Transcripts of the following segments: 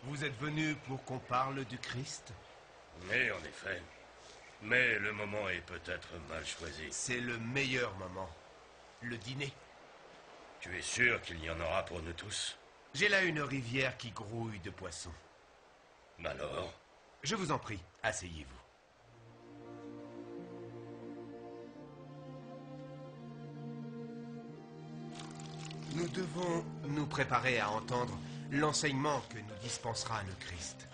Vous êtes venu pour qu'on parle du Christ? Oui, en effet. Mais le moment est peut-être mal choisi. C'est le meilleur moment. Le dîner. Tu es sûr qu'il y en aura pour nous tous? J'ai là une rivière qui grouille de poissons. Alors? Je vous en prie, asseyez-vous. Nous devons nous préparer à entendre l'enseignement que nous dispensera le Christ.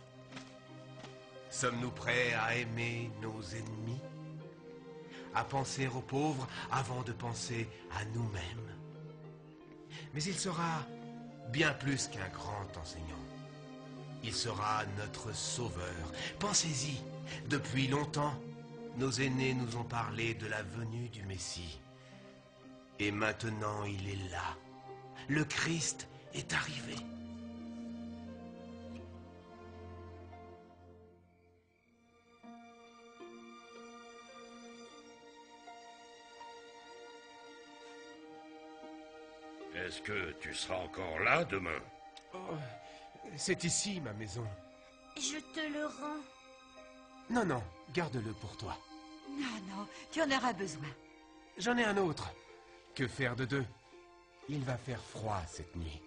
Sommes-nous prêts à aimer nos ennemis? À penser aux pauvres avant de penser à nous-mêmes? Mais il sera bien plus qu'un grand enseignant. Il sera notre sauveur. Pensez-y, depuis longtemps, nos aînés nous ont parlé de la venue du Messie. Et maintenant, il est là. Le Christ est arrivé. Est-ce que tu seras encore là demain? Oh, c'est ici, ma maison. Je te le rends. Non, non, garde-le pour toi. Non, non, tu en auras besoin. J'en ai un autre. Que faire de deux? Il va faire froid cette nuit.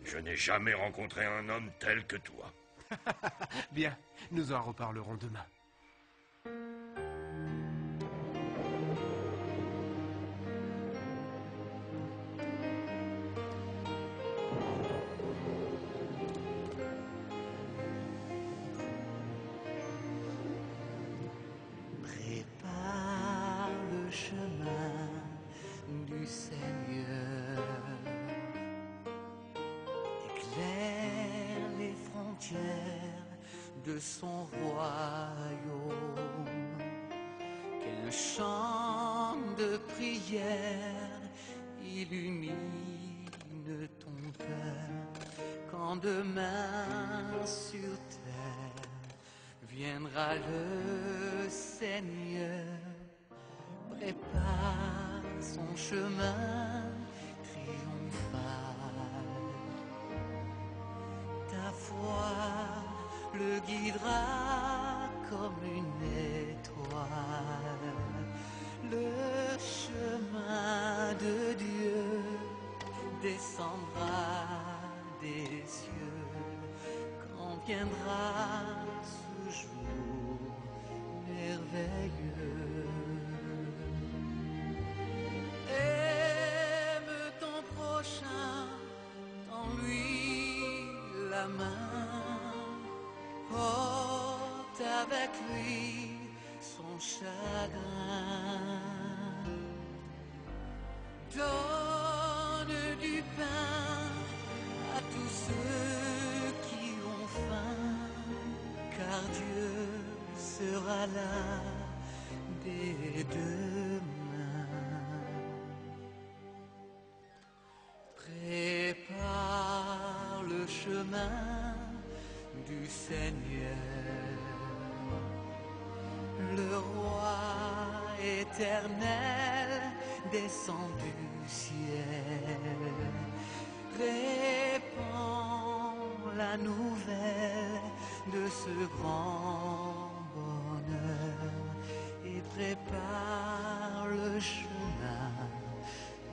Je n'ai jamais rencontré un homme tel que toi. Bien, nous en reparlerons demain. Prépare le chemin du Seigneur. Éclaire les frontières de son royaume. Qu'un chant de prière illumine ton cœur. Quand demain sur terre viendra le Seigneur, prépare son chemin triomphal. Ta foi le guidera comme une étoile. Le chemin de Dieu descendra des cieux quand viendra ce jour merveilleux. Aime ton prochain, tends-lui la main, porte avec lui son chagrin. Donne du pain à tous ceux qui ont faim, car Dieu sera là dès demain. Prépare le chemin du Seigneur. Le roi éternel descend du ciel, répand la nouvelle de ce grand bonheur et prépare le chemin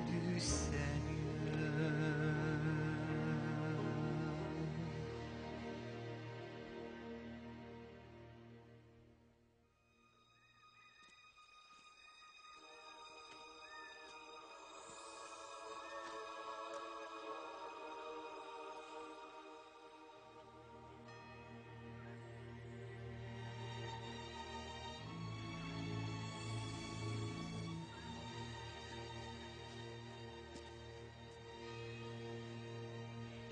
du Seigneur.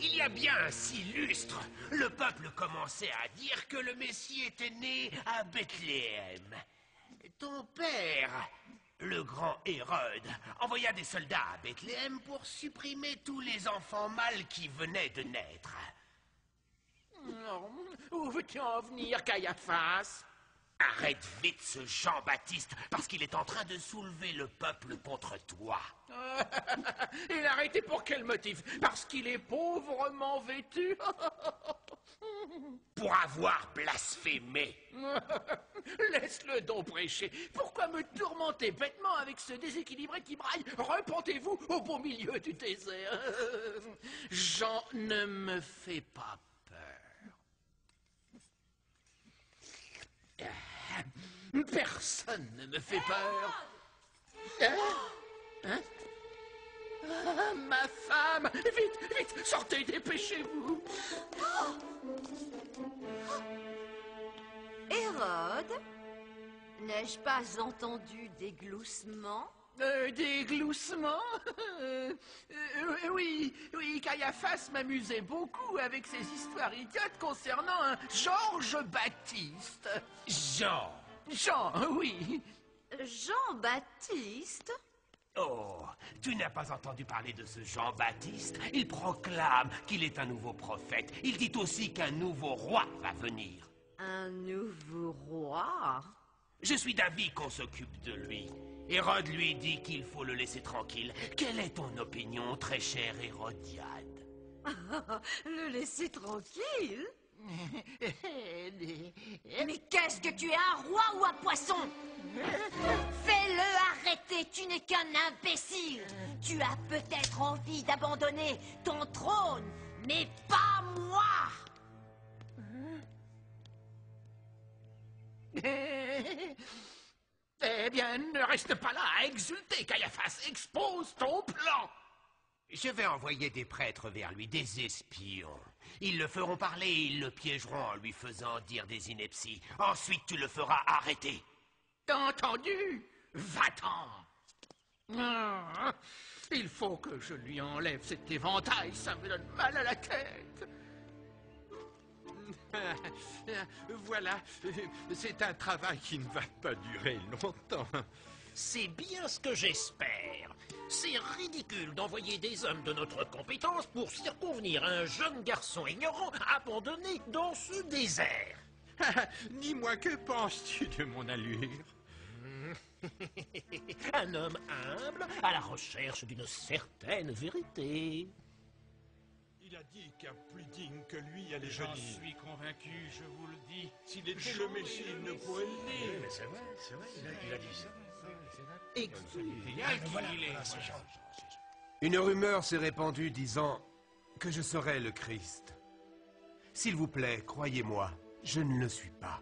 Il y a bien un si lustre, le peuple commençait à dire que le Messie était né à Bethléem. Ton père, le grand Hérode, envoya des soldats à Bethléem pour supprimer tous les enfants mâles qui venaient de naître. Non, où veux-tu en venir, Caiaphas? Arrête vite ce Jean-Baptiste, parce qu'il est en train de soulever le peuple contre toi. Il a arrêté pour quel motif? Parce qu'il est pauvrement vêtu? Pour avoir blasphémé. Laisse-le donc prêcher. Pourquoi me tourmenter bêtement avec ce déséquilibré qui braille? Repentez-vous au beau milieu du désert. Jean, ne me fais pas peur. Personne ne me fait peur. Hein? Ah, ma femme! Vite, vite, sortez, dépêchez-vous! Hérode, n'ai-je pas entendu des gloussements? Des gloussements? Oui, Caiaphas m'amusait beaucoup avec ses histoires idiotes concernant un Georges Baptiste. Jean. Jean, oui. Jean-Baptiste? Oh, tu n'as pas entendu parler de ce Jean-Baptiste? Il proclame qu'il est un nouveau prophète. Il dit aussi qu'un nouveau roi va venir. Un nouveau roi? Je suis d'avis qu'on s'occupe de lui. Hérode lui dit qu'il faut le laisser tranquille. Quelle est ton opinion, très chère Hérodiade? Le laisser tranquille? Mais qu'est-ce que tu es, un roi ou un poisson? Fais-le arrêter, tu n'es qu'un imbécile. Tu as peut-être envie d'abandonner ton trône, mais pas moi. Eh bien, ne reste pas là à exulter, Caiaphas. Expose ton plan. Je vais envoyer des prêtres vers lui, des espions. Ils le feront parler et ils le piégeront en lui faisant dire des inepties. Ensuite, tu le feras arrêter. T'as entendu? Va-t'en. Ah, il faut que je lui enlève cet éventail, ça me donne mal à la tête. Voilà, c'est un travail qui ne va pas durer longtemps. C'est bien ce que j'espère. C'est ridicule d'envoyer des hommes de notre compétence pour circonvenir un jeune garçon ignorant abandonné dans ce désert. Dis-moi, que penses-tu de mon allure? Un homme humble à la recherche d'une certaine vérité. Il a dit qu'un plus digne que lui allait J'en venir. suis convaincu, je vous le dis. S'il était le Messie, il ne pourrait le dire. C'est vrai, il a dit ça. Une rumeur s'est répandue disant que je serais le Christ. S'il vous plaît, croyez-moi, je ne le suis pas.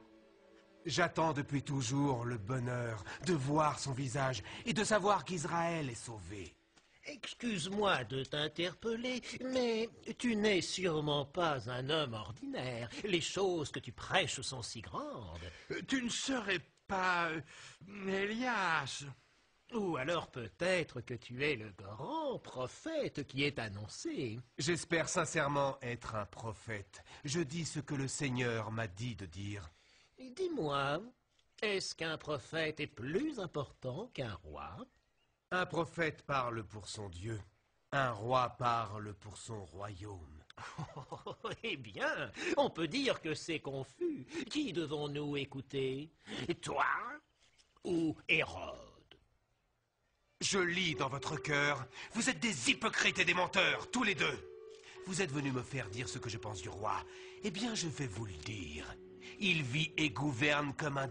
J'attends depuis toujours le bonheur de voir son visage et de savoir qu'Israël est sauvé. Excuse-moi de t'interpeller, mais tu n'es sûrement pas un homme ordinaire. Les choses que tu prêches sont si grandes. Tu ne serais pas Elias? Ou alors peut-être que tu es le grand prophète qui est annoncé. J'espère sincèrement être un prophète. Je dis ce que le Seigneur m'a dit de dire. Dis-moi, est-ce qu'un prophète est plus important qu'un roi? Un prophète parle pour son Dieu. Un roi parle pour son royaume. Eh bien, on peut dire que c'est confus. Qui devons-nous écouter? Toi ou Hérode? Je lis dans votre cœur. Vous êtes des hypocrites et des menteurs, tous les deux. Vous êtes venus me faire dire ce que je pense du roi. Eh bien, je vais vous le dire. Il vit et gouverne comme un